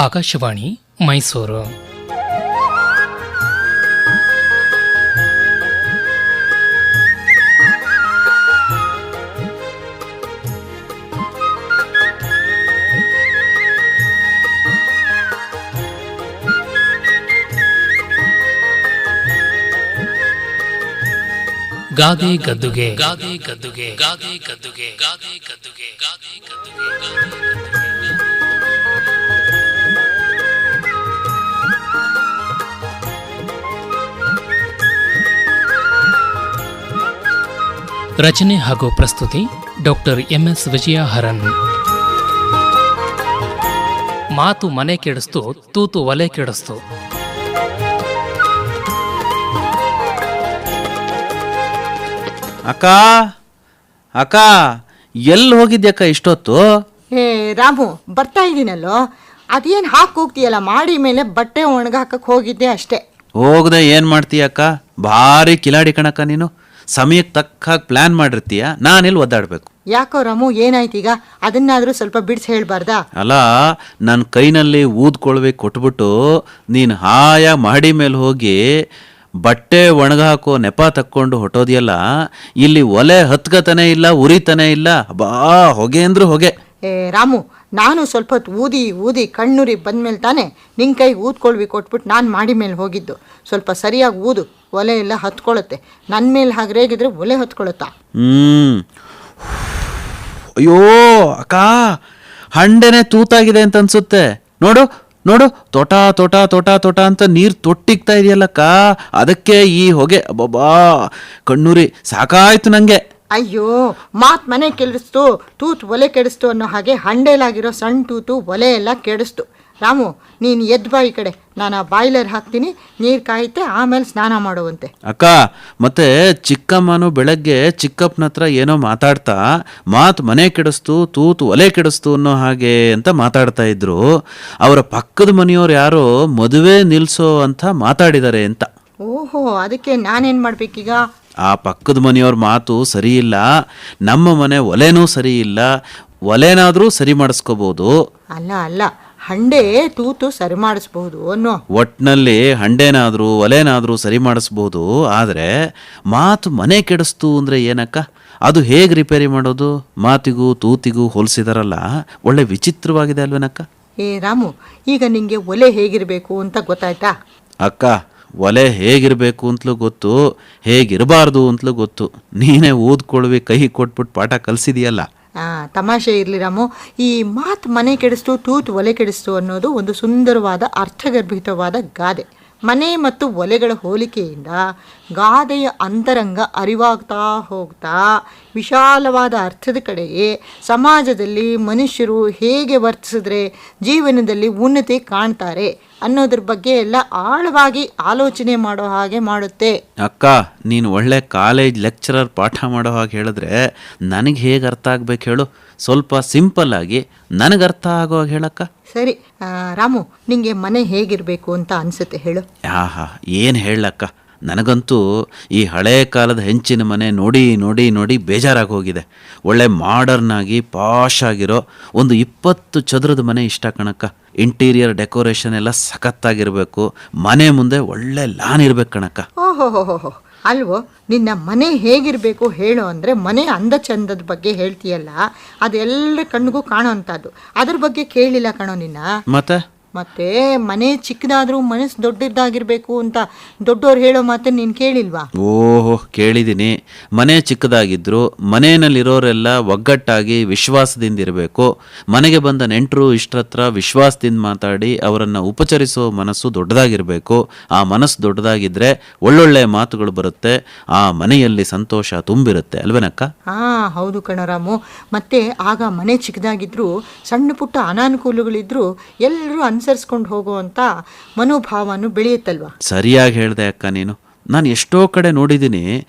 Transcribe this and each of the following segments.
ಆಕಾಶವಾಣಿ ಮೈಸೂರು. ಗಾದೆ ಗದ್ದುಗೆ ಗಾದೆ ಗದ್ದುಗೆ ಗಾದೆ ಗದ್ದುಗೆ ಗಾದೆ ಗದ್ದುಗೆ ಗಾದೆ ಗದ್ದುಗೆ. ರಚನೆ ಹಾಗೂ ಪ್ರಸ್ತುತಿ ಡಾಕ್ಟರ್ MS ವಿಜಯ ಹರನ್. ಮಾತು ಮನೆ ಕೆಡಿಸ್ತು, ತೂತು ಒಲೆ ಕೆಡಿಸ್ತು. ಅಕ್ಕ ಅಕ್ಕ ಎಲ್ಲಿ ಹೋಗಿದ್ಯಕ್ಕ ಇಷ್ಟೊತ್ತು? ಹೇ ರಾಮು, ಬರ್ತಾ ಇದ್ದೀನಲ್ಲೋ. ಅದೇನು ಹಾಕಿ ಹೋಗ್ತೀಯಲ್ಲ, ಮಾಡಿ ಮೇಲೆ ಬಟ್ಟೆ ಒಣಗಾಕಕ್ಕೆ ಹೋಗಿದ್ದೆ ಅಷ್ಟೇ. ಹೋಗದೆ ಏನು ಮಾಡ್ತೀಯಕ್ಕ? ಭಾರಿ ಕಿಲಾಡಿ ಕಣಕ್ಕ ನೀನು. ಸಮಯಕ್ಕೆ ತಕ್ಕ ಹಾಗೆ ಪ್ಲ್ಯಾನ್ ಮಾಡಿರ್ತೀಯ, ನಾನಿಲ್ಲಿ ಒದ್ದಾಡಬೇಕು. ಯಾಕೋ ರಾಮು, ಏನಾಯ್ತೀಗ? ಅದನ್ನಾದರೂ ಸ್ವಲ್ಪ ಬಿಡಿಸಿ ಹೇಳ್ಬಾರ್ದಾ? ಅಲ್ಲ, ನನ್ನ ಕೈನಲ್ಲಿ ಊದ್ಕೊಳ್ವಿ ಕೊಟ್ಬಿಟ್ಟು ನೀನು ಹಾಯ ಮಾಡಿ ಮೇಲೆ ಹೋಗಿ ಬಟ್ಟೆ ಒಣಗಾಕೋ ನೆಪ ತಕ್ಕೊಂಡು ಹೊಟ್ಟೋದಿಯಲ್ಲ. ಇಲ್ಲಿ ಒಲೆ ಹತ್ಕತಾನೆ ಇಲ್ಲ, ಉರಿತಾನೆ ಇಲ್ಲ. ಬಾ ಹೊಗೆ ಅಂದ್ರು ಹೊಗೆ. ಏ ರಾಮು, ನಾನು ಸ್ವಲ್ಪ ಹೊತ್ತು ಊದಿ ಊದಿ ಕಣ್ಣುರಿ ಬಂದ್ಮೇಲೆ ತಾನೇ ನಿನ್ನ ಕೈ ಊದ್ಕೊಳ್ವಿ ಕೊಟ್ಬಿಟ್ಟು ನಾನು ಮಾಡಿ ಮೇಲೆ ಹೋಗಿದ್ದು. ಸ್ವಲ್ಪ ಸರಿಯಾಗಿ ಊದು, ಒಲೆ ಎಲ್ಲ ಹತ್ಕೊಳ್ಳುತ್ತೆ. ನನ್ನ ಮೇಲೆ ಹಾಗೆ ರೇಗಿದ್ರೆ ಒಲೆ ಹತ್ಕೊಳ್ಳುತ್ತಾ? ಅಯ್ಯೋ ಅಕ್ಕ, ಹಂಡೆನೆ ತೂತಾಗಿದೆ ಅಂತ ಅನ್ಸುತ್ತೆ. ನೋಡು ನೋಡು, ತೋಟ ತೋಟ ತೋಟ ತೋಟ ಅಂತ ನೀರು ತೊಟ್ಟಿಗ್ತಾ ಇದೆಯಲ್ಲಕ್ಕ. ಅದಕ್ಕೆ ಈ ಹೊಗೆ. ಅಬ್ಬಬ್ಬಾ, ಕಣ್ಣೂರಿ ಸಾಕಾಯ್ತು ನಂಗೆ. ಅಯ್ಯೋ, ಮಾತು ಮನೆ ಕೆಡಿಸ್ತು, ತೂತು ಒಲೆ ಕೆಡಿಸ್ತು ಅನ್ನೋ ಹಾಗೆ ಹಂಡೇಲಾಗಿರೋ ಸಣ್ಣ ತೂತು ಒಲೆ ಎಲ್ಲ ಕೆಡಿಸ್ತು. ರಾಮು, ನೀನು ಎದ್ದು ಬಾ ಈ ಕಡೆ. ನಾನು ಆ ಬಾಯ್ಲರ್ ಹಾಕ್ತೀನಿ, ನೀರು ಕಾಯುತ್ತೆ, ಆಮೇಲೆ ಸ್ನಾನ ಮಾಡುವಂತೆ. ಅಕ್ಕ, ಮತ್ತೆ ಚಿಕ್ಕಮ್ಮನು ಬೆಳಗ್ಗೆ ಚಿಕ್ಕಪ್ಪನ ಹತ್ರ ಏನೋ ಮಾತಾಡ್ತಾ ಮಾತು ಮನೆ ಕೆಡಿಸ್ತು, ತೂತು ಒಲೆ ಕೆಡಿಸ್ತು ಅನ್ನೋ ಹಾಗೆ ಅಂತ ಮಾತಾಡ್ತಾ ಇದ್ರು. ಅವರ ಪಕ್ಕದ ಮನೆಯವ್ರು ಯಾರೋ ಮದುವೆ ನಿಲ್ಸೋ ಅಂತ ಮಾತಾಡಿದ್ದಾರೆ ಅಂತ. ಓಹೋ, ಅದಕ್ಕೆ ನಾನೇನು ಮಾಡ್ಬೇಕೀಗ? ಆ ಪಕ್ಕದ ಮನೆಯವ್ರ ಮಾತು ಸರಿ ಇಲ್ಲ, ನಮ್ಮ ಮನೆ ಒಲೆನೂ ಸರಿ ಇಲ್ಲ. ಒಲೆನಾದರೂ ಸರಿ ಮಾಡಿಸ್ಕೋಬಹುದು. ಅಲ್ಲ ಅಲ್ಲ, ಹಂಡೆ ತೂತು ಸರಿ ಮಾಡಿಸ್ಬಹುದು ಅನ್ನೋ. ಒಟ್ನಲ್ಲಿ ಹಂಡೆನಾದರೂ ಒಲೆನಾದರೂ ಸರಿ ಮಾಡಿಸ್ಬೋದು. ಆದರೆ ಮಾತು ಮನೆ ಕೆಡಿಸ್ತು ಅಂದರೆ ಏನಕ್ಕ? ಅದು ಹೇಗೆ ರಿಪೇರಿ ಮಾಡೋದು? ಮಾತಿಗೂ ತೂತಿಗೂ ಹೋಲಿಸಿದಾರಲ್ಲ, ಒಳ್ಳೆ ವಿಚಿತ್ರವಾಗಿದೆ ಅಲ್ವೇನಕ್ಕ? ಏ ರಾಮು, ಈಗ ನಿಂಗೆ ಒಲೆ ಹೇಗಿರಬೇಕು ಅಂತ ಗೊತ್ತಾಯ್ತಾ? ಅಕ್ಕ, ಒಲೆ ಹೇಗಿರಬೇಕು ಅಂತಲೂ ಗೊತ್ತು, ಹೇಗಿರಬಾರ್ದು ಅಂತಲೂ ಗೊತ್ತು. ನೀನೇ ಊದ್ಕೊಳ್ವಿ ಕೈ ಕೊಟ್ಬಿಟ್ಟು ಪಾಠ ಕಲಿಸಿದೆಯಲ್ಲ. ತಮಾಷೆ ಇರಲಿ ರಾಮು. ಈ ಮಾತು ಮನೆ ಕೆಡಿಸ್ತು, ತೂತು ಒಲೆ ಕೆಡಿಸ್ತು ಅನ್ನೋದು ಒಂದು ಸುಂದರವಾದ ಅರ್ಥಗರ್ಭಿತವಾದ ಗಾದೆ. ಮನೆ ಮತ್ತು ಒಲೆಗಳ ಹೋಲಿಕೆಯಿಂದ ಗಾದೆಯ ಅಂತರಂಗ ಅರಿವಾಗ್ತಾ ಹೋಗ್ತಾ ವಿಶಾಲವಾದ ಅರ್ಥದ ಕಡೆಗೆ ಸಮಾಜದಲ್ಲಿ ಮನುಷ್ಯರು ಹೇಗೆ ವರ್ತಿಸಿದ್ರೆ ಜೀವನದಲ್ಲಿ ಉನ್ನತಿ ಕಾಣ್ತಾರೆ ಅನ್ನೋದ್ರ ಬಗ್ಗೆ ಎಲ್ಲ ಆಳವಾಗಿ ಆಲೋಚನೆ ಮಾಡೋ ಹಾಗೆ ಮಾಡುತ್ತೆ. ಅಕ್ಕ, ನೀನು ಒಳ್ಳೆ ಕಾಲೇಜ್ ಲೆಕ್ಚರರ್ ಪಾಠ ಮಾಡೋ ಹಾಗೆ ಹೇಳಿದ್ರೆ ನನಗೆ ಹೇಗೆ ಅರ್ಥ ಆಗ್ಬೇಕು ಹೇಳು? ಸ್ವಲ್ಪ ಸಿಂಪಲ್ ಆಗಿ ನನಗೆ ಅರ್ಥ ಆಗೋ ಹಾಗೆ ಹೇಳಕ್ಕ. ಸರಿ ರಾಮು, ನಿಂಗೆ ಮನೆ ಹೇಗಿರಬೇಕು ಅಂತ ಅನಿಸುತ್ತೆ ಹೇಳು? ಆಹಾ, ಏನು ಹೇಳಕ್ಕ, ನನಗಂತೂ ಈ ಹಳೆ ಕಾಲದ ಹೆಂಚಿನ ಮನೆ ನೋಡಿ ನೋಡಿ ನೋಡಿ ಬೇಜಾರಾಗಿ ಹೋಗಿದೆ. ಒಳ್ಳೆ ಮಾಡರ್ನ್ ಆಗಿ ಪಾಶ್ ಆಗಿರೋ ಒಂದು 20 ಚದರದ ಮನೆ ಇಷ್ಟ ಕಣಕ್ಕ. ಇಂಟೀರಿಯರ್ ಡೆಕೋರೇಷನ್ ಎಲ್ಲ ಸಖತ್ತಾಗಿರಬೇಕು. ಮನೆ ಮುಂದೆ ಒಳ್ಳೆ ಲಾನ್ ಇರ್ಬೇಕು ಕಣಕ್ಕ. ಓಹೋ, ಅಲ್ವೋ, ನಿನ್ನ ಮನೆ ಹೇಗಿರಬೇಕು ಹೇಳು ಅಂದರೆ ಮನೆ ಅಂದ ಚಂದದ ಬಗ್ಗೆ ಹೇಳ್ತೀಯಲ್ಲ, ಅದೆಲ್ಲರ ಕಣ್ಣಿಗೂ ಕಾಣೋ ಅಂಥದ್ದು. ಅದ್ರ ಬಗ್ಗೆ ಕೇಳಿಲ್ಲ ಕಣೋ ನಿನ್ನ. ಮತ್ತೆ ಮನೆ ಚಿಕ್ಕದಾದ್ರೂ ಮನಸ್ಸು ದೊಡ್ಡದಾಗಿರ್ಬೇಕು ಅಂತ ದೊಡ್ಡವ್ರು ಹೇಳೋ ಮಾತನ್ನು ನೀನು ಕೇಳಿಲ್ವಾ? ಓಹೋ, ಕೇಳಿದ್ದೀನಿ. ಮನೆ ಚಿಕ್ಕದಾಗಿದ್ರು ಮನೆಯಲ್ಲಿರೋರೆಲ್ಲ ಒಗ್ಗಟ್ಟಾಗಿ ವಿಶ್ವಾಸದಿಂದ ಇರಬೇಕು. ಮನೆಗೆ ಬಂದ ನೆಂಟರು ಇಷ್ಟತ್ರ ವಿಶ್ವಾಸದಿಂದ ಮಾತಾಡಿ ಅವರನ್ನು ಉಪಚರಿಸೋ ಮನಸ್ಸು ದೊಡ್ಡದಾಗಿರಬೇಕು. ಆ ಮನಸ್ಸು ದೊಡ್ಡದಾಗಿದ್ರೆ ಒಳ್ಳೊಳ್ಳೆ ಮಾತುಗಳು ಬರುತ್ತೆ, ಆ ಮನೆಯಲ್ಲಿ ಸಂತೋಷ ತುಂಬಿರುತ್ತೆ ಅಲ್ವೇನಕ್ಕ? ಹೌದು ಕಣರಾಮು. ಮತ್ತೆ ಆಗ ಮನೆ ಚಿಕ್ಕದಾಗಿದ್ರು ಸಣ್ಣ ಪುಟ್ಟ ಅನಾನುಕೂಲಗಳಿದ್ರು ಎಲ್ಲರೂ ಅನುಸರಿಸ್ಕೊಂಡು ಹೋಗುವಂತ ಮನೋಭಾವನು ಬೆಳೆಯುತ್ತಲ್ವಾ? ಸರಿಯಾಗಿ ಹೇಳ್ದೆ ಅಕ್ಕ ನೀನು. ನಾನು ಎಷ್ಟೋ ಕಡೆ ನೋಡಿದ್ದೀನಿ,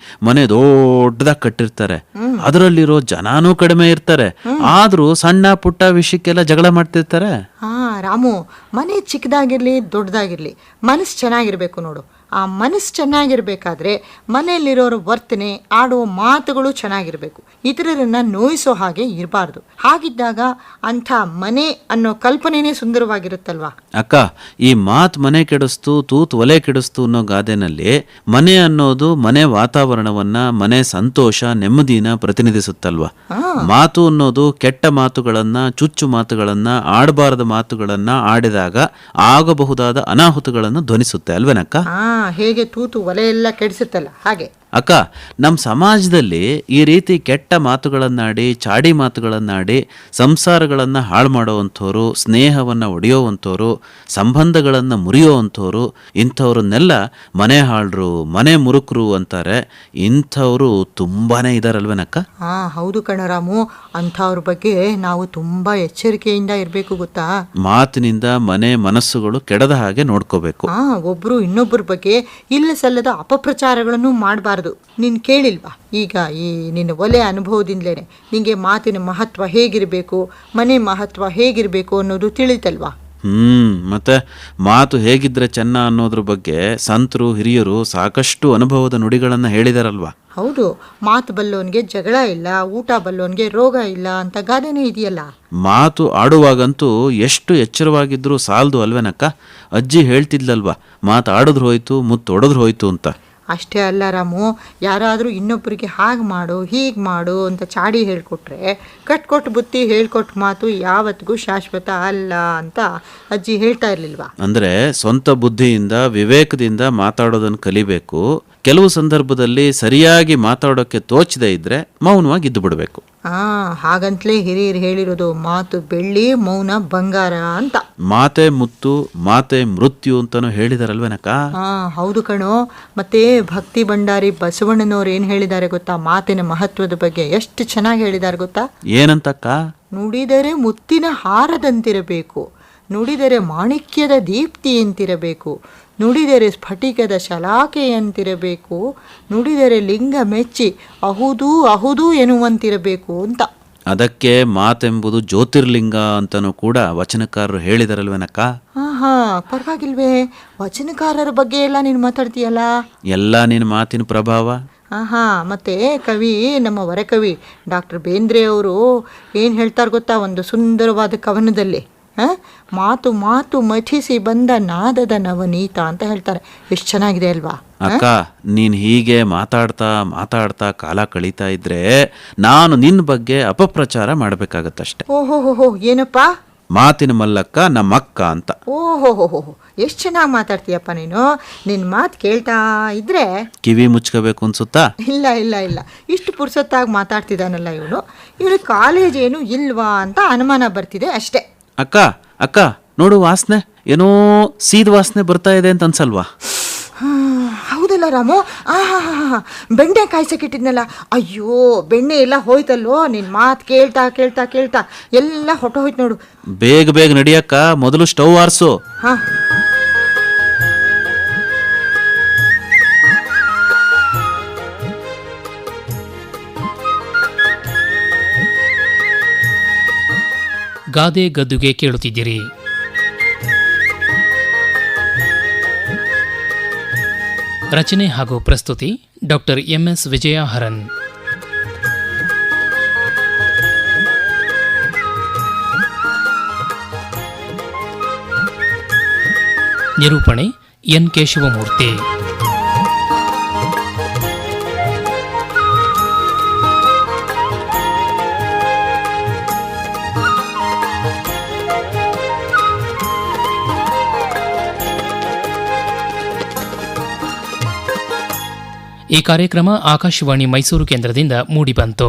ಮನೆ ದೊಡ್ಡದಾಗಿ ಕಟ್ಟಿರ್ತಾರೆ, ಅದರಲ್ಲಿರೋ ಜನನೂ ಕಡಿಮೆ ಇರ್ತಾರೆ, ಆದ್ರೂ ಸಣ್ಣ ಪುಟ್ಟ ವಿಷಯಕ್ಕೆಲ್ಲ ಜಗಳ ಮಾಡ್ತಿರ್ತಾರೆ. ರಾಮು, ಮನೆ ಚಿಕ್ಕದಾಗಿರ್ಲಿ ದೊಡ್ಡದಾಗಿರ್ಲಿ ಮನಸ್ಸು ಚೆನ್ನಾಗಿರ್ಬೇಕು ನೋಡು. ಆ ಮನಸ್ಸು ಚೆನ್ನಾಗಿರ್ಬೇಕಾದ್ರೆ ಮನೆಯಲ್ಲಿರೋರ ವರ್ತನೆ, ಆಡುವ ಮಾತುಗಳು ಚೆನ್ನಾಗಿರಬೇಕು. ಇತರರನ್ನ ನೋಯಿಸೋ ಹಾಗೆ ಇರಬಾರ್ದು. ಹಾಗಿದ್ದಾಗ ಅಂಥ ಮನೆ ಅನ್ನೋ ಕಲ್ಪನೆನೇ ಸುಂದರವಾಗಿರುತ್ತಲ್ವಾ? ಅಕ್ಕ, ಈ ಮಾತು ಮನೆ ಕೆಡಿಸ್ತು, ತೂತು ಒಲೆ ಕೆಡಿಸ್ತು ಅನ್ನೋ ಗಾದೆನಲ್ಲಿ ಮನೆ ಅನ್ನೋದು ಮನೆ ವಾತಾವರಣವನ್ನ, ಮನೆ ಸಂತೋಷ, ನೆಮ್ಮದಿನ ಪ್ರತಿನಿಧಿಸುತ್ತಲ್ವಾ? ಮಾತು ಅನ್ನೋದು ಕೆಟ್ಟ ಮಾತುಗಳನ್ನ, ಚುಚ್ಚು ಮಾತುಗಳನ್ನ, ಆಡಬಾರದ ಮಾತುಗಳನ್ನ ಆಡಿದಾಗ ಆಗಬಹುದಾದ ಅನಾಹುತಗಳನ್ನು ಧ್ವನಿಸುತ್ತೆ ಅಲ್ವೇನಕ್ಕ? ಹೇಗೆ ತೂತು ಒಲೆ ಎಲ್ಲ ಕೆಡಿಸುತ್ತಲ್ಲ ಹಾಗೆ. ಅಕ್ಕ, ನಮ್ಮ ಸಮಾಜದಲ್ಲಿ ಈ ರೀತಿ ಕೆಟ್ಟ ಮಾತುಗಳನ್ನಾಡಿ, ಚಾಡಿ ಮಾತುಗಳನ್ನಾಡಿ ಸಂಸಾರಗಳನ್ನು ಹಾಳು ಮಾಡೋವಂಥವ್ರು, ಸ್ನೇಹವನ್ನು ಒಡೆಯೋವಂಥವ್ರು, ಸಂಬಂಧಗಳನ್ನು ಮುರಿಯೋವಂಥವ್ರು, ಇಂಥವ್ರನ್ನೆಲ್ಲ ಮನೆ ಹಾಳ್ರು, ಮನೆ ಮುರುಕರು ಅಂತಾರೆ. ಇಂಥವರು ತುಂಬಾನೇ ಇದಾರಲ್ವೇನಕ್ಕ? ಹೌದು ಕಣರಾಮು, ಅಂಥವ್ರ ಬಗ್ಗೆ ನಾವು ತುಂಬಾ ಎಚ್ಚರಿಕೆಯಿಂದ ಇರಬೇಕು ಗೊತ್ತಾ. ಮಾತಿನಿಂದ ಮನೆ ಮನಸ್ಸುಗಳು ಕೆಡದ ಹಾಗೆ ನೋಡ್ಕೋಬೇಕು. ಒಬ್ರು ಇನ್ನೊಬ್ಬರ ಬಗ್ಗೆ ಇಲ್ಲ ಸಲ್ಲದ ಅಪಪ್ರಚಾರಗಳನ್ನು ಮಾಡಬಾರ್ದು. ನೀನ್ ಕೇಳಿಲ್ವಾ ಈಗ ಈ ನಿನ್ನ ಒಲೆ ಅನುಭವದಿಂದಲೇ ನಿಂಗೆ ಮಾತಿನ ಮಹತ್ವ ಹೇಗಿರಬೇಕು, ಮನೆ ಮಹತ್ವ ಹೇಗಿರಬೇಕು ಅನ್ನೋದು ತಿಳಿತಲ್ವಾ? ಮತ್ತೆ ಮಾತು ಹೇಗಿದ್ರೆ ಚೆನ್ನ ಅನ್ನೋದ್ರ ಬಗ್ಗೆ ಸಂತರು, ಹಿರಿಯರು ಸಾಕಷ್ಟು ಅನುಭವದ ನುಡಿಗಳನ್ನ ಹೇಳಿದಾರಲ್ವಾ? ಹೌದು, ಮಾತು ಬಲ್ಲೋನ್ಗೆ ಜಗಳ ಇಲ್ಲ, ಊಟ ಬಲ್ಲೋನ್ಗೆ ರೋಗ ಇಲ್ಲ ಅಂತ ಗಾದೆನೇ ಇದೆಯಲ್ಲ. ಮಾತು ಆಡುವಾಗಂತೂ ಎಷ್ಟು ಎಚ್ಚರವಾಗಿದ್ರು ಸಾಲದು ಅಲ್ವೇನಕ್ಕ? ಅಜ್ಜಿ ಹೇಳ್ತಿದ್ಲಲ್ವಾ, ಮಾತು ಆಡಿದ್ರು ಹೋಯ್ತು, ಮುತ್ತೊಡೆದ್ರು ಹೋಯ್ತು ಅಂತ. ಅಷ್ಟೇ ಅಲ್ಲ ರಾಮು, ಯಾರಾದರೂ ಇನ್ನೊಬ್ಬರಿಗೆ ಹಾಗೆ ಮಾಡು ಹೀಗೆ ಮಾಡು ಅಂತ ಚಾಡಿ ಹೇಳ್ಕೊಟ್ರೆ ಕಟ್ಕೊಟ್ಟು ಬುತ್ತಿ ಹೇಳ್ಕೊಟ್ಟು ಮಾತು ಯಾವತ್ತಿಗೂ ಶಾಶ್ವತ ಅಲ್ಲ ಅಂತ ಅಜ್ಜಿ ಹೇಳ್ತಾ ಇರ್ಲಿಲ್ವಾ? ಅಂದ್ರೆ ಸ್ವಂತ ಬುದ್ಧಿಯಿಂದ, ವಿವೇಕದಿಂದ ಮಾತಾಡೋದನ್ನು ಕಲಿಬೇಕು. ಕೆಲವು ಸಂದರ್ಭದಲ್ಲಿ ಸರಿಯಾಗಿ ಮಾತಾಡೋಕ್ಕೆ ತೋಚದೆ ಇದ್ರೆ ಮೌನವಾಗಿ ಇದ್ದು ಬಿಡಬೇಕು. ಹಾಗಂತಲೇ ಹಿರಿಯರು ಹೇಳಿರೋದು, ಮಾತು ಬೆಳ್ಳಿ, ಮೌನ ಬಂಗಾರ ಅಂತ. ಮಾತೆ ಮುತ್ತು, ಮಾತೆ ಮೃತ್ಯು ಅಂತಾನು ಹೇಳಿದಾರಲ್ವೇನಕ್ಕ? ಹೌದು ಕಣೋ. ಮತ್ತೆ ಭಕ್ತಿ ಭಂಡಾರಿ ಬಸವಣ್ಣನವ್ರು ಏನ್ ಹೇಳಿದ್ದಾರೆ ಗೊತ್ತಾ ಮಾತಿನ ಮಹತ್ವದ ಬಗ್ಗೆ? ಎಷ್ಟು ಚೆನ್ನಾಗಿ ಹೇಳಿದ್ದಾರೆ ಗೊತ್ತಾ? ಏನಂತಕ್ಕ? ನುಡಿದರೆ ಮುತ್ತಿನ ಹಾರದಂತಿರಬೇಕು, ನುಡಿದರೆ ಮಾಣಿಕ್ಯದ ದೀಪ್ತಿಯಂತಿರಬೇಕು, ನುಡಿದರೆ ಸ್ಫಟಿಕದ ಶಲಾಕೆಯಂತಿರಬೇಕು, ನುಡಿದರೆ ಲಿಂಗ ಮೆಚ್ಚಿ ಅಹುದು ಅಹುದು ಎನ್ನುವಂತಿರಬೇಕು ಅಂತ. ಅದಕ್ಕೆ ಮಾತೆಂಬುದು ಜ್ಯೋತಿರ್ಲಿಂಗ ಅಂತನೂ ಕೂಡ ವಚನಕಾರರು ಹೇಳಿದಾರಲ್ವೇನಕ್ಕ? ಪರವಾಗಿಲ್ವೇ, ವಚನಕಾರರ ಬಗ್ಗೆ ಎಲ್ಲ ನೀನು ಮಾತಾಡ್ತೀಯಲ್ಲ? ಎಲ್ಲ ನಿನ್ನ ಮಾತಿನ ಪ್ರಭಾವ. ಮತ್ತೆ ಕವಿ, ನಮ್ಮ ವರಕವಿ ಡಾಕ್ಟರ್ ಬೇಂದ್ರೆ ಅವರು ಏನು ಹೇಳ್ತಾರೆ ಗೊತ್ತಾ ಒಂದು ಸುಂದರವಾದ ಕವನದಲ್ಲಿ? ಮಾತು ಮಾತು ಮಥಿಸಿ ಬಂದ ನಾದದ ನವನೀತ ಅಂತ ಹೇಳ್ತಾರೆ. ಎಷ್ಟು ಚೆನ್ನಾಗಿದೆ ಅಲ್ವಾ? ಅಕ್ಕ, ನೀನ್ ಹೀಗೆ ಮಾತಾಡ್ತಾ ಮಾತಾಡ್ತಾ ಕಾಲ ಕಳೀತಾ ಇದ್ರೆ ನಾನು ನಿನ್ನ ಬಗ್ಗೆ ಅಪಪ್ರಚಾರ ಮಾಡ್ಬೇಕಾಗತ್ತಷ್ಟೆ. ಓಹೋ, ಏನಪ್ಪಾ? ಮಾತಿನ ಮಲ್ಲಕ್ಕ ನಮ್ಮಕ್ಕ ಅಂತ. ಓಹೋ, ಎಷ್ಟು ಚೆನ್ನಾಗಿ ಮಾತಾಡ್ತೀಯಪ್ಪ ನೀನು. ನಿನ್ನ ಮಾತು ಕೇಳ್ತಾ ಇದ್ರೆ ಕಿವಿ ಮುಚ್ಕೋಬೇಕು ಅನ್ಸುತ್ತಾ? ಇಲ್ಲ, ಇಷ್ಟು ಪುರ್ಸೊತ್ತಾಗಿ ಮಾತಾಡ್ತಿದ್ದಾನಲ್ಲ ಇವನು ಕಾಲೇಜ್ ಏನು ಇಲ್ವಾ ಅಂತ ಅನುಮಾನ ಬರ್ತಿದೆ ಅಷ್ಟೇ. ಅಕ್ಕ ನೋಡು, ವಾಸನೆ ಏನೋ ಸೀದ ವಾಸನೆ ಬರ್ತಾ ಇದೆ ಅಂತ ಅನ್ಸಲ್ವಾ? ಹೌದಲ್ಲ ರಾಮು, ಬೆಣ್ಣೆ ಕಾಯ್ಸಕ್ಕಿಟ್ಟಿದ್ನಲ್ಲ, ಅಯ್ಯೋ ಬೆಣ್ಣೆ ಎಲ್ಲ ಹೋಯ್ತಲ್ಲೋ. ನಿನ್ ಮಾತು ಕೇಳ್ತಾ ಕೇಳ್ತಾ ಕೇಳ್ತಾ ಎಲ್ಲ ಹೊಟ್ಟೋಯ್ತು ನೋಡು. ಬೇಗ ನಡಿಯಕ್ಕ, ಮೊದಲು ಸ್ಟವ್ ಆರಿಸು. ಗಾದೆ ಗದ್ದುಗೆ ಕೇಳುತ್ತಿದ್ದೀರಿ. ರಚನೆ ಹಾಗೂ ಪ್ರಸ್ತುತಿ ಡಾಕ್ಟರ್ MS ವಿಜಯ ಹರನ್. ನಿರೂಪಣೆ N ಕೇಶವಮೂರ್ತಿ. ಈ ಕಾರ್ಯಕ್ರಮ ಆಕಾಶವಾಣಿ ಮೈಸೂರು ಕೇಂದ್ರದಿಂದ ಮೂಡಿಬಂತು.